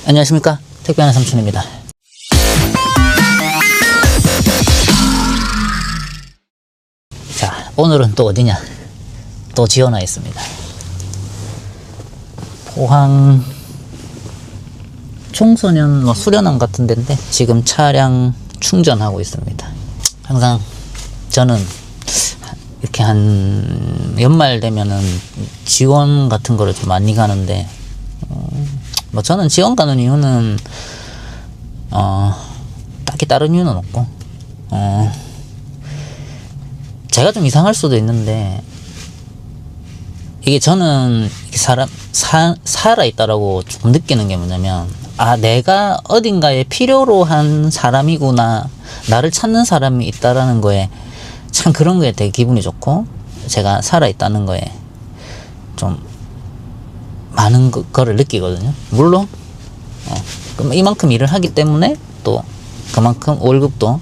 안녕하십니까, 택배하는 삼촌입니다. 자, 오늘은 또 어디냐, 또 지원와 있습니다. 포항 청소년 수련원 같은 데인데 지금 차량 충전하고 있습니다. 항상 저는 이렇게 한 연말 되면은 지원 같은 거를 좀 많이 가는데, 뭐 저는 지원 가는 이유는 딱히 다른 이유는 없고, 제가 좀 이상할 수도 있는데, 이게 저는 살아있다라고 좀 느끼는 게 뭐냐면, 내가 어딘가에 필요로 한 사람이구나, 나를 찾는 사람이 있다라는 거에 참, 그런 거에 되게 기분이 좋고, 제가 살아있다는 거에 좀 많은 거를 느끼거든요. 물론 그럼 이만큼 일을 하기 때문에 또 그만큼 월급도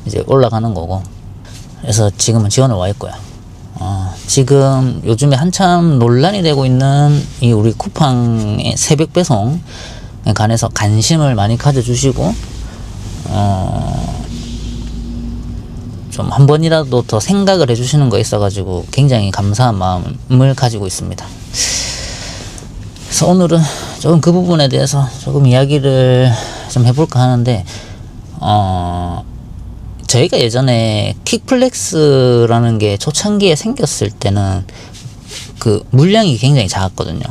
이제 올라가는 거고, 그래서 지금은 지원을 와 있고요. 지금 요즘에 한참 논란이 되고 있는 이 우리 쿠팡의 새벽 배송에 관해서 관심을 많이 가져주시고, 좀 한 번이라도 더 생각을 해주시는 거 있어가지고 굉장히 감사한 마음을 가지고 있습니다. 그래서 오늘은 조금 그 부분에 대해서 조금 이야기를 좀 해볼까 하는데, 저희가 예전에 킥플렉스라는 게 초창기에 생겼을 때는 그 물량이 굉장히 작았거든요.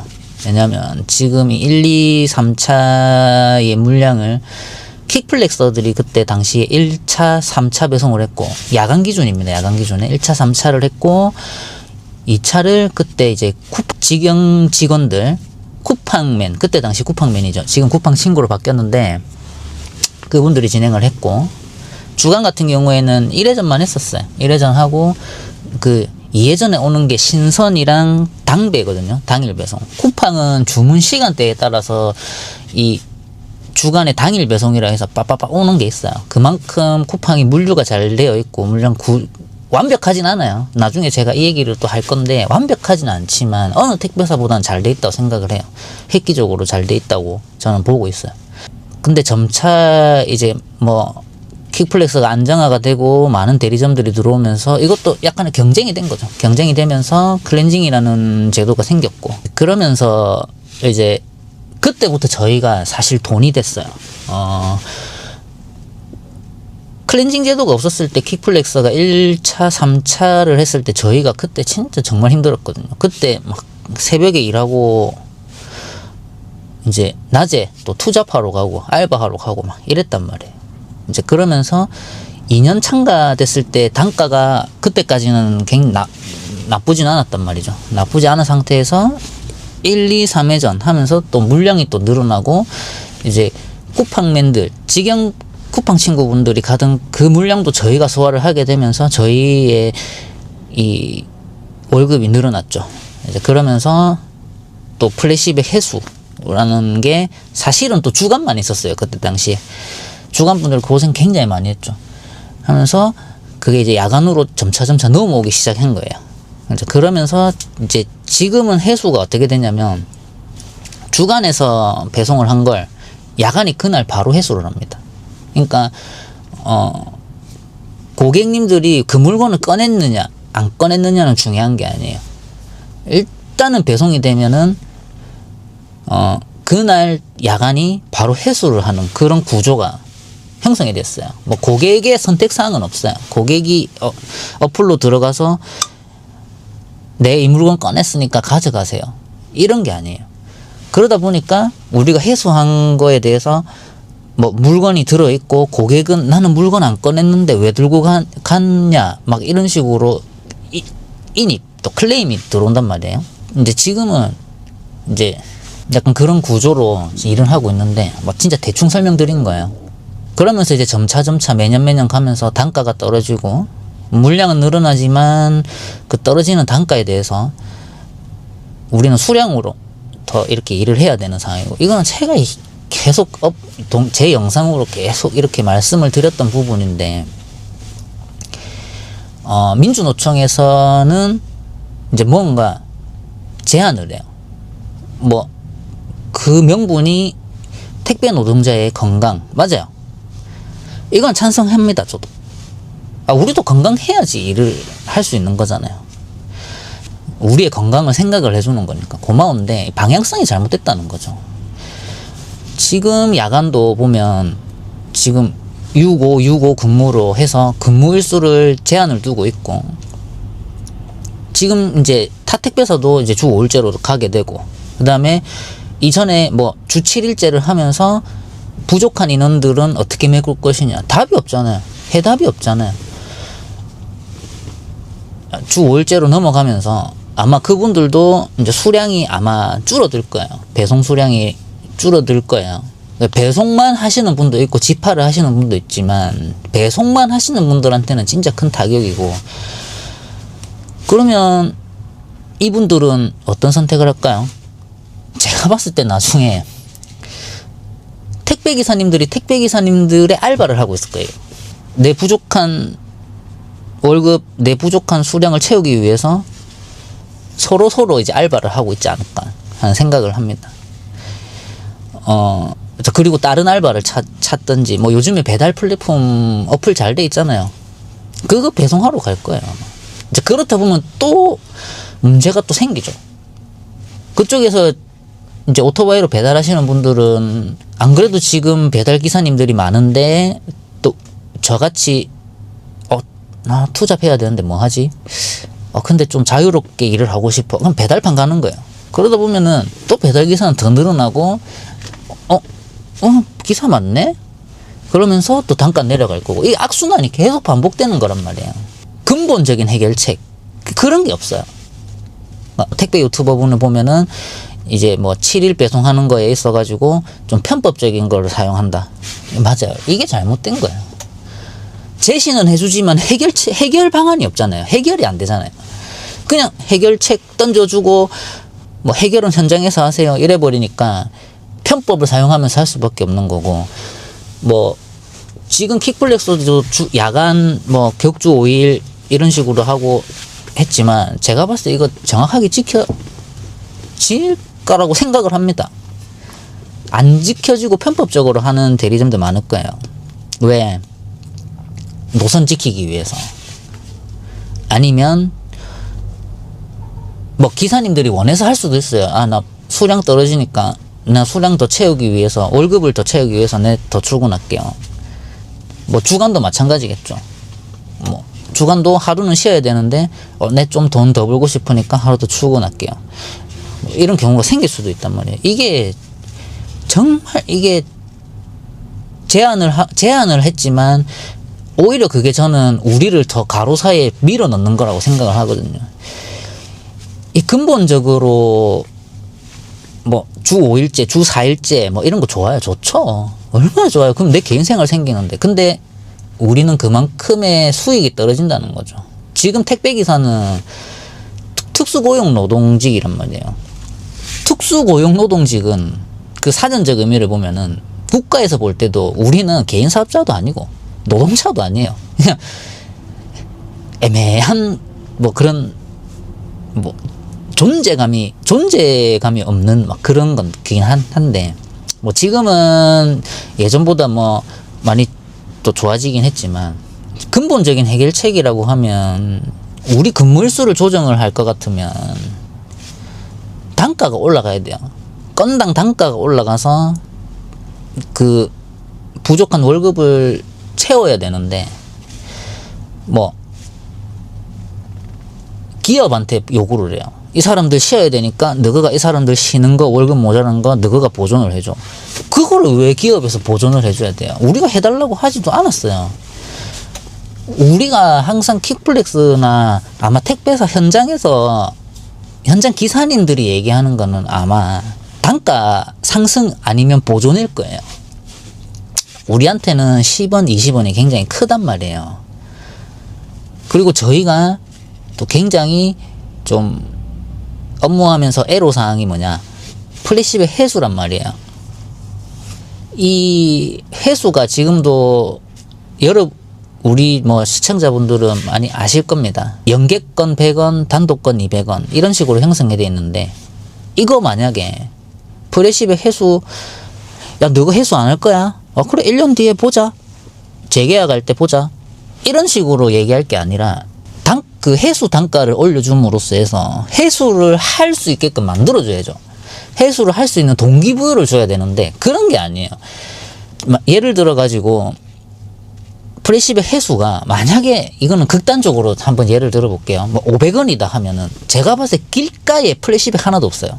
왜냐면 지금 이 1, 2, 3차의 물량을 킥플렉서들이 그때 당시에 1차, 3차 배송을 했고, 야간 기준입니다. 야간 기준에 1차, 3차를 했고, 2차를 그때 이제 직영 직원들, 쿠팡맨, 그때 당시 쿠팡맨이죠. 지금 쿠팡 친구로 바뀌었는데, 그분들이 진행을 했고, 주간 같은 경우에는 1회전만 했었어요. 1회전 하고, 그 2회전에 오는 게 신선이랑 당배거든요. 당일 배송. 쿠팡은 주문 시간대에 따라서 이 주간에 당일 배송이라 해서 빠빠빠 오는 게 있어요. 그만큼 쿠팡이 물류가 잘 되어 있고, 물론 완벽하진 않아요. 나중에 제가 이 얘기를 또 할 건데, 완벽하진 않지만 어느 택배사보다는 잘 돼 있다고 생각을 해요. 획기적으로 잘 돼 있다고 저는 보고 있어요. 근데 점차 이제 뭐 킥플렉스가 안정화가 되고 많은 대리점들이 들어오면서 이것도 약간의 경쟁이 된 거죠. 경쟁이 되면서 클렌징이라는 제도가 생겼고, 그러면서 이제 그때부터 저희가 사실 돈이 됐어요. 클렌징 제도가 없었을 때 킥플렉스가 1차, 3차를 했을 때 저희가 그때 진짜 정말 힘들었거든요. 그때 막 새벽에 일하고, 이제 낮에 또 투잡하러 가고 알바하러 가고 막 이랬단 말이에요. 이제 그러면서 2년 차가 됐을 때 단가가 그때까지는 굉장히 나쁘진 않았단 말이죠. 나쁘지 않은 상태에서 1, 2, 3회전 하면서 또 물량이 또 늘어나고, 이제 쿠팡맨들, 직영 쿠팡 친구분들이 가던 그 물량도 저희가 소화를 하게 되면서 저희의 이 월급이 늘어났죠. 이제 그러면서 또 플래시백 회수라는 게 사실은 또 주간만 있었어요. 그때 당시에. 주간분들 고생 굉장히 많이 했죠. 하면서 그게 이제 야간으로 점차 넘어오기 시작한 거예요. 그러면서 이제 지금은 회수가 어떻게 되냐면, 주간에서 배송을 한 걸 야간이 그날 바로 회수를 합니다. 그러니까 고객님들이 그 물건을 꺼냈느냐 안 꺼냈느냐는 중요한 게 아니에요. 일단은 배송이 되면은 그날 야간이 바로 회수를 하는 그런 구조가 형성이 됐어요. 뭐 고객의 선택사항은 없어요. 고객이 어플로 들어가서 내 이 물건 꺼냈으니까 가져가세요, 이런 게 아니에요. 그러다 보니까 우리가 회수한 거에 대해서 뭐 물건이 들어있고, 고객은 나는 물건 안 꺼냈는데 왜 들고 갔냐 막 이런 식으로 인입 또 클레임이 들어온단 말이에요. 근데 지금은 이제 약간 그런 구조로 일을 하고 있는데, 막 진짜 대충 설명드린 거예요. 그러면서 이제 점차 매년 가면서 단가가 떨어지고, 물량은 늘어나지만 그 떨어지는 단가에 대해서 우리는 수량으로 더 이렇게 일을 해야 되는 상황이고, 이거는 제가 계속 제 영상으로 계속 이렇게 말씀을 드렸던 부분인데, 민주노총에서는 이제 뭔가 제안을 해요. 뭐 그 명분이 택배 노동자의 건강, 맞아요. 이건 찬성합니다, 저도. 우리도 건강해야지 일을 할 수 있는 거잖아요. 우리의 건강을 생각을 해주는 거니까 고마운데 방향성이 잘못됐다는 거죠. 지금 야간도 보면 지금 65 근무로 해서 근무 일수를 제한을 두고 있고, 지금 이제 타 택배사도 이제 주 5일제로 가게 되고, 그 다음에 이전에 뭐 주 7일제를 하면서 부족한 인원들은 어떻게 메꿀 것이냐, 답이 없잖아요. 해답이 없잖아요. 주 5일제로 넘어가면서 아마 그분들도 이제 수량이 아마 줄어들 거예요. 배송 수량이 줄어들 거예요. 배송만 하시는 분도 있고 지파를 하시는 분도 있지만, 배송만 하시는 분들한테는 진짜 큰 타격이고, 그러면 이분들은 어떤 선택을 할까요? 제가 봤을 때 나중에 택배기사님들의 알바를 하고 있을 거예요. 내 부족한 월급, 내 부족한 수량을 채우기 위해서 서로 이제 알바를 하고 있지 않을까 하는 생각을 합니다. 그리고 다른 알바를 찾든지, 뭐 요즘에 배달 플랫폼 어플 잘 돼 있잖아요. 그거 배송하러 갈 거예요. 이제 그렇다 보면 또 문제가 또 생기죠. 그쪽에서 이제 오토바이로 배달하시는 분들은 안 그래도 지금 배달 기사님들이 많은데, 또 저같이 투잡해야 되는데 뭐 하지? 근데 좀 자유롭게 일을 하고 싶어. 그럼 배달판 가는 거예요. 그러다 보면은 또 배달 기사는 더 늘어나고, 기사 많네? 그러면서 또 단가 내려갈 거고, 이 악순환이 계속 반복되는 거란 말이에요. 근본적인 해결책, 그런 게 없어요. 택배 유튜버 분을 보면은 이제 뭐 7일 배송하는 거에 있어가지고 좀 편법적인 걸 사용한다. 맞아요. 이게 잘못된 거예요. 제시는 해주지만 해결 방안이 없잖아요. 해결이 안 되잖아요. 그냥 해결책 던져주고, 뭐 해결은 현장에서 하세요 이래버리니까 편법을 사용하면서 할 수밖에 없는 거고, 뭐 지금 킥플렉스도 야간 뭐 격주 5일 이런 식으로 하고 했지만, 제가 봤을 때 이거 정확하게 지켜질까라고 생각을 합니다. 안 지켜지고 편법적으로 하는 대리점도 많을 거예요. 왜? 노선 지키기 위해서. 아니면 뭐 기사님들이 원해서 할 수도 있어요. 나 수량 떨어지니까 나 수량 더 채우기 위해서, 월급을 더 채우기 위해서 내 더 출근할게요. 뭐 주간도 마찬가지겠죠. 뭐 주간도 하루는 쉬어야 되는데 내 좀 돈 더 벌고 싶으니까 하루 더 출근할게요. 뭐 이런 경우가 생길 수도 있단 말이에요. 이게 정말 이게 제안을 했지만 오히려 그게 저는 우리를 더 가로 사이에 밀어 넣는 거라고 생각을 하거든요. 이 근본적으로 뭐 주 5일제, 주 4일제 뭐 이런 거 좋아요. 좋죠. 얼마나 좋아요. 그럼 내 개인 생활 생기는데. 근데 우리는 그만큼의 수익이 떨어진다는 거죠. 지금 택배기사는 특수고용 노동직이란 말이에요. 특수고용 노동직은 그 사전적 의미를 보면은 국가에서 볼 때도 우리는 개인 사업자도 아니고 노동자도 아니에요. 그냥 애매한 뭐 그런 뭐 존재감이 없는 막 그런 건 그긴 한데, 뭐 지금은 예전보다 뭐 많이 또 좋아지긴 했지만, 근본적인 해결책이라고 하면 우리 근무일수를 조정을 할 것 같으면 단가가 올라가야 돼요. 건당 단가가 올라가서 그 부족한 월급을 채워야 되는데, 뭐 기업한테 요구를 해요. 이 사람들 쉬어야 되니까 너가 이 사람들 쉬는 거, 월급 모자란 거 너가 보존을 해줘. 그거를 왜 기업에서 보존을 해줘야 돼요? 우리가 해달라고 하지도 않았어요. 우리가 항상 킥플렉스나 아마 택배사 현장에서 현장 기사님들이 얘기하는 거는 아마 단가 상승 아니면 보존일 거예요. 우리한테는 10원, 20원이 굉장히 크단 말이에요. 그리고 저희가 또 굉장히 좀 업무하면서 애로사항이 뭐냐, 플래시백 해수란 말이에요. 이 해수가 지금도 우리 뭐 시청자분들은 많이 아실 겁니다. 연계권 100원, 단독권 200원 이런 식으로 형성이 되어 있는데, 이거 만약에 플래시백 해수 야, 너가 해수 안 할 거야? 그래, 1년 뒤에 보자. 재계약할 때 보자. 이런 식으로 얘기할 게 아니라, 그 해수 단가를 올려줌으로써 해서 해수를 할 수 있게끔 만들어줘야죠. 해수를 할 수 있는 동기부여를 줘야 되는데, 그런 게 아니에요. 예를 들어가지고, 프레시백 해수가 만약에 이거는 극단적으로 한번 예를 들어볼게요. 뭐 500원이다 하면은 제가 봤을 때 길가에 프레시백 하나도 없어요.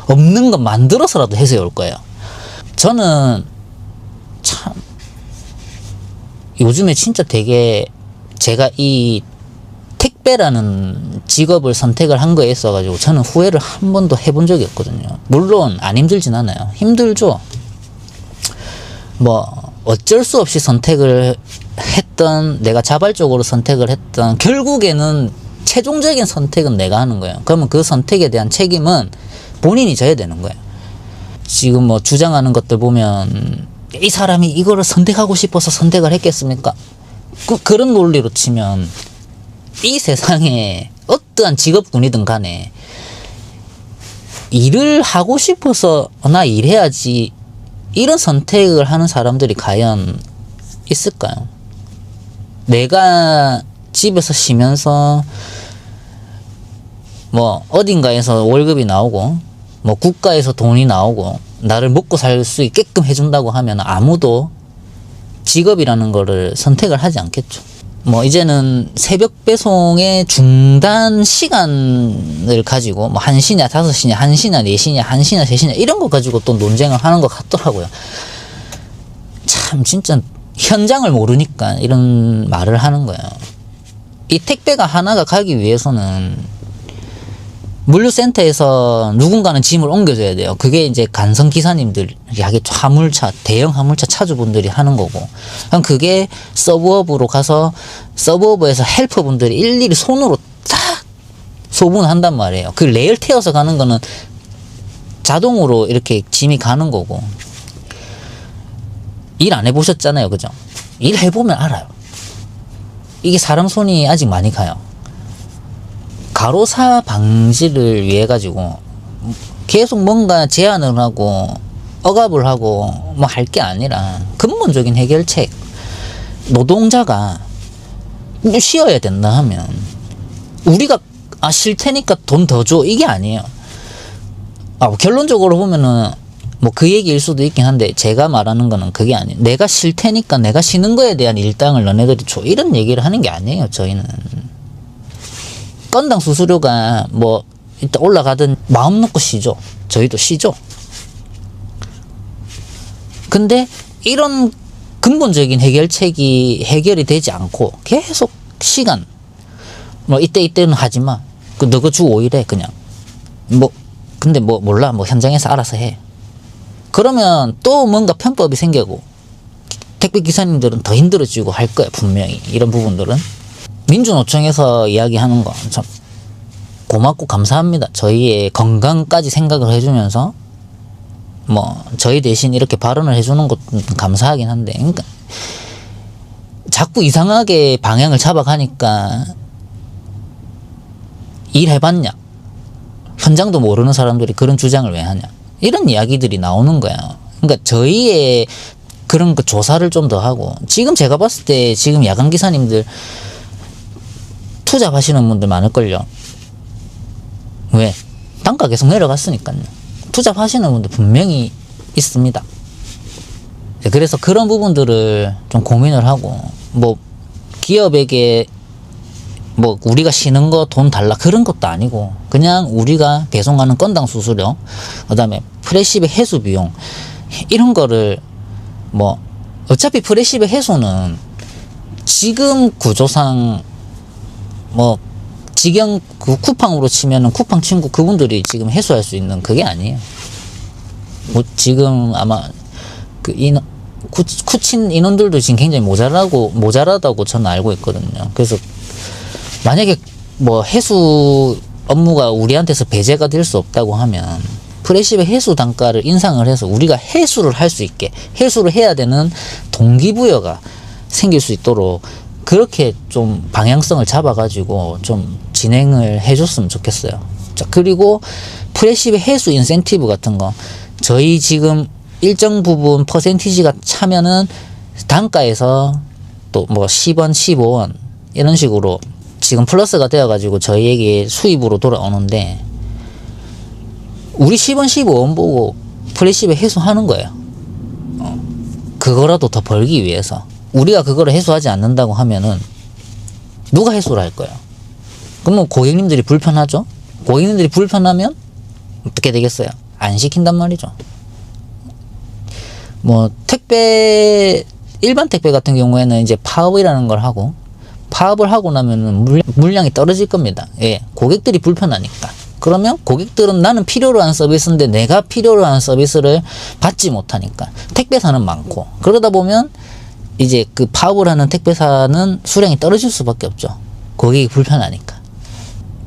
없는 건 만들어서라도 해수해 올 거예요. 저는 참 요즘에 진짜 되게 제가 이 택배라는 직업을 선택을 한 거에 있어가지고 저는 후회를 한 번도 해본 적이 없거든요. 물론 안 힘들진 않아요. 힘들죠. 뭐 어쩔 수 없이 선택을 했던, 내가 자발적으로 선택을 했던, 결국에는 최종적인 선택은 내가 하는 거예요. 그러면 그 선택에 대한 책임은 본인이 져야 되는 거예요. 지금 뭐 주장하는 것들 보면 이 사람이 이거를 선택하고 싶어서 선택을 했겠습니까? 그런 논리로 치면 이 세상에 어떠한 직업군이든 간에 일을 하고 싶어서 나 일해야지 이런 선택을 하는 사람들이 과연 있을까요? 내가 집에서 쉬면서 뭐 어딘가에서 월급이 나오고 뭐 국가에서 돈이 나오고 나를 먹고 살 수 있게끔 해준다고 하면 아무도 직업이라는 거를 선택을 하지 않겠죠. 뭐 이제는 새벽 배송의 중단 시간을 가지고 뭐 1시냐 5시냐 1시냐 4시냐 1시냐 3시냐 이런 거 가지고 또 논쟁을 하는 것 같더라고요. 참 진짜 현장을 모르니까 이런 말을 하는 거예요. 이 택배가 하나가 가기 위해서는 물류센터에서 누군가는 짐을 옮겨줘야 돼요. 그게 이제 간선 기사님들, 야기 화물차, 대형 화물차 차주분들이 하는 거고. 그럼 그게 서브업으로 가서 서브업에서 헬퍼분들이 일일이 손으로 딱 소분한단 말이에요. 그 레일 태워서 가는 거는 자동으로 이렇게 짐이 가는 거고. 일 안 해보셨잖아요. 그죠? 일 해보면 알아요. 이게 사람 손이 아직 많이 가요. 가로사 방지를 위해 가지고 계속 뭔가 제안을 하고 억압을 하고 뭐 할 게 아니라 근본적인 해결책. 노동자가 쉬어야 된다 하면 우리가 쉴 테니까 돈 더 줘 이게 아니에요. 결론적으로 보면은 뭐 그 얘기일 수도 있긴 한데 제가 말하는 거는 그게 아니에요. 내가 쉴 테니까 내가 쉬는 거에 대한 일당을 너네들이 줘 이런 얘기를 하는 게 아니에요. 저희는 건당 수수료가 뭐 일단 올라가든 마음 놓고 쉬죠. 저희도 쉬죠. 근데 이런 근본적인 해결책이 해결이 되지 않고 계속 시간 뭐 이때는 하지마. 너가 주 5일에 그냥 뭐 근데 뭐 몰라 뭐 현장에서 알아서 해. 그러면 또 뭔가 편법이 생기고 택배 기사님들은 더 힘들어지고 할 거야 분명히. 이런 부분들은 민주노총에서 이야기하는 거 참 고맙고 감사합니다. 저희의 건강까지 생각을 해주면서 뭐 저희 대신 이렇게 발언을 해주는 것도 감사하긴 한데, 그러니까 자꾸 이상하게 방향을 잡아가니까 일해봤냐? 현장도 모르는 사람들이 그런 주장을 왜 하냐? 이런 이야기들이 나오는 거야. 그러니까 저희의 그런 그 조사를 좀 더 하고, 지금 제가 봤을 때 지금 야간 기사님들 투잡하시는 분들 많을걸요. 왜? 단가 계속 내려갔으니까요. 투잡하시는 분들 분명히 있습니다. 그래서 그런 부분들을 좀 고민을 하고, 뭐 기업에게 뭐 우리가 쉬는 거 돈 달라 그런 것도 아니고, 그냥 우리가 배송하는 건당 수수료, 그 다음에 프레시백 해수 비용 이런 거를 뭐 어차피 프레시백 해수는 지금 구조상 뭐 직영 그 쿠팡으로 치면은 쿠팡 친구 그분들이 지금 해소할 수 있는 그게 아니에요. 뭐 지금 아마 그 쿠친 인원들도 지금 굉장히 모자라다고 저는 알고 있거든요. 그래서 만약에 뭐 해수 업무가 우리한테서 배제가 될 수 없다고 하면 프레시백 해수 단가를 인상을 해서 우리가 해수를 할 수 있게, 해수를 해야 되는 동기부여가 생길 수 있도록 그렇게 좀 방향성을 잡아가지고 좀 진행을 해줬으면 좋겠어요. 자, 그리고 프레시백 해수 인센티브 같은 거, 저희 지금 일정 부분 퍼센티지가 차면은 단가에서 또 뭐 10원, 15원 이런 식으로 지금 플러스가 되어가지고 저희에게 수입으로 돌아오는데, 우리 10원, 15원 보고 프레시백 해소하는 거예요. 그거라도 더 벌기 위해서. 우리가 그거를 해소하지 않는다고 하면은 누가 해소를 할 거예요? 그러면 고객님들이 불편하죠? 고객님들이 불편하면 어떻게 되겠어요? 안 시킨단 말이죠. 뭐 택배, 일반 택배 같은 경우에는 이제 파업이라는 걸 하고, 파업을 하고 나면은 물량이 떨어질 겁니다. 예, 고객들이 불편하니까. 그러면 고객들은 나는 필요로 한 서비스인데 내가 필요로 한 서비스를 받지 못하니까 택배사는 많고, 그러다 보면 이제 그 파업을 하는 택배사는 수량이 떨어질 수밖에 없죠. 고객이 불편하니까.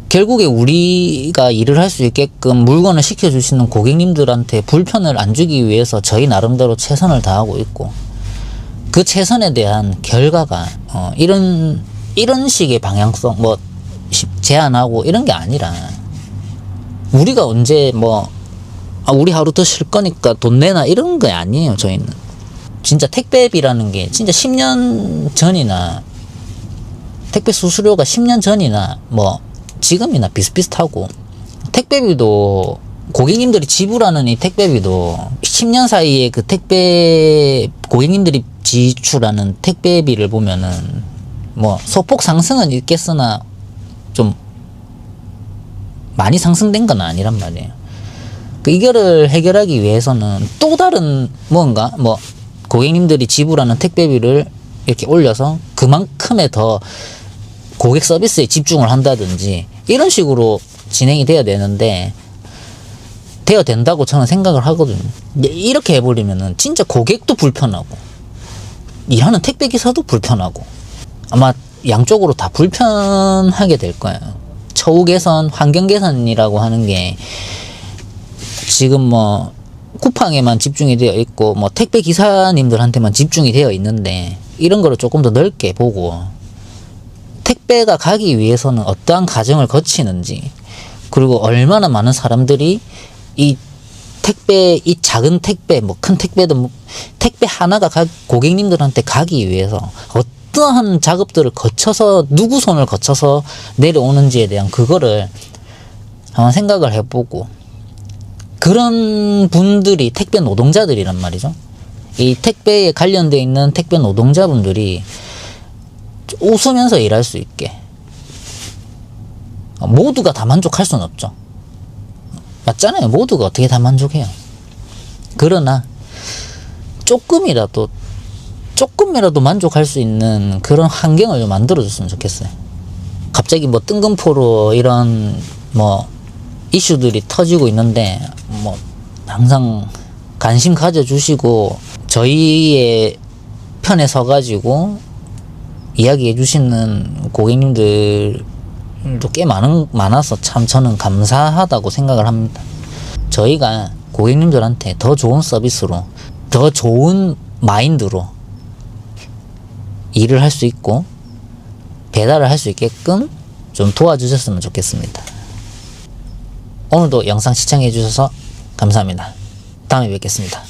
결국에 우리가 일을 할 수 있게끔 물건을 시켜주시는 고객님들한테 불편을 안 주기 위해서 저희 나름대로 최선을 다하고 있고, 그 최선에 대한 결과가 이런 식의 방향성, 뭐 제한하고 이런 게 아니라, 우리가 언제 우리 하루 더 쉴 거니까 돈 내나 이런 거 아니에요. 저희는 진짜 택배비라는 게 진짜 10년 전이나 택배 수수료가 10년 전이나 뭐 지금이나 비슷비슷하고, 택배비도 고객님들이 지불하는 이 택배비도 10년 사이에 그 고객님들이 지출하는 택배비를 보면은 뭐 소폭 상승은 있겠으나 좀 많이 상승된 건 아니란 말이에요. 이거를 해결하기 위해서는 또 다른 뭔가 고객님들이 지불하는 택배비를 이렇게 올려서 그만큼의 더 고객 서비스에 집중을 한다든지 이런 식으로 진행이 돼야 되는데, 돼야 된다고 저는 생각을 하거든요. 이렇게 해버리면은 진짜 고객도 불편하고 일하는 택배기사도 불편하고 아마 양쪽으로 다 불편하게 될 거예요. 처우 개선, 환경 개선이라고 하는 게 지금 쿠팡에만 집중이 되어 있고 택배 기사님들한테만 집중이 되어 있는데, 이런 거를 조금 더 넓게 보고 택배가 가기 위해서는 어떠한 과정을 거치는지, 그리고 얼마나 많은 사람들이 이 작은 택배, 큰 택배도 택배 하나가 고객님들한테 가기 위해서 어떠한 작업들을 거쳐서, 누구 손을 거쳐서 내려오는지에 대한 그거를 한번 생각을 해보고, 그런 분들이 택배 노동자들이란 말이죠. 이 택배에 관련되어 있는 택배 노동자분들이 웃으면서 일할 수 있게, 모두가 다 만족할 수는 없죠. 맞잖아요. 모두가 어떻게 다 만족해요. 그러나 조금이라도 만족할 수 있는 그런 환경을 좀 만들어줬으면 좋겠어요. 갑자기 뜬금포로 이런 이슈들이 터지고 있는데 항상 관심 가져주시고 저희의 편에 서가지고 이야기해 주시는 고객님들도 꽤 많아서 참 저는 감사하다고 생각을 합니다. 저희가 고객님들한테 더 좋은 서비스로, 더 좋은 마인드로 일을 할 수 있고 배달을 할 수 있게끔 좀 도와주셨으면 좋겠습니다. 오늘도 영상 시청해 주셔서 감사합니다. 다음에 뵙겠습니다.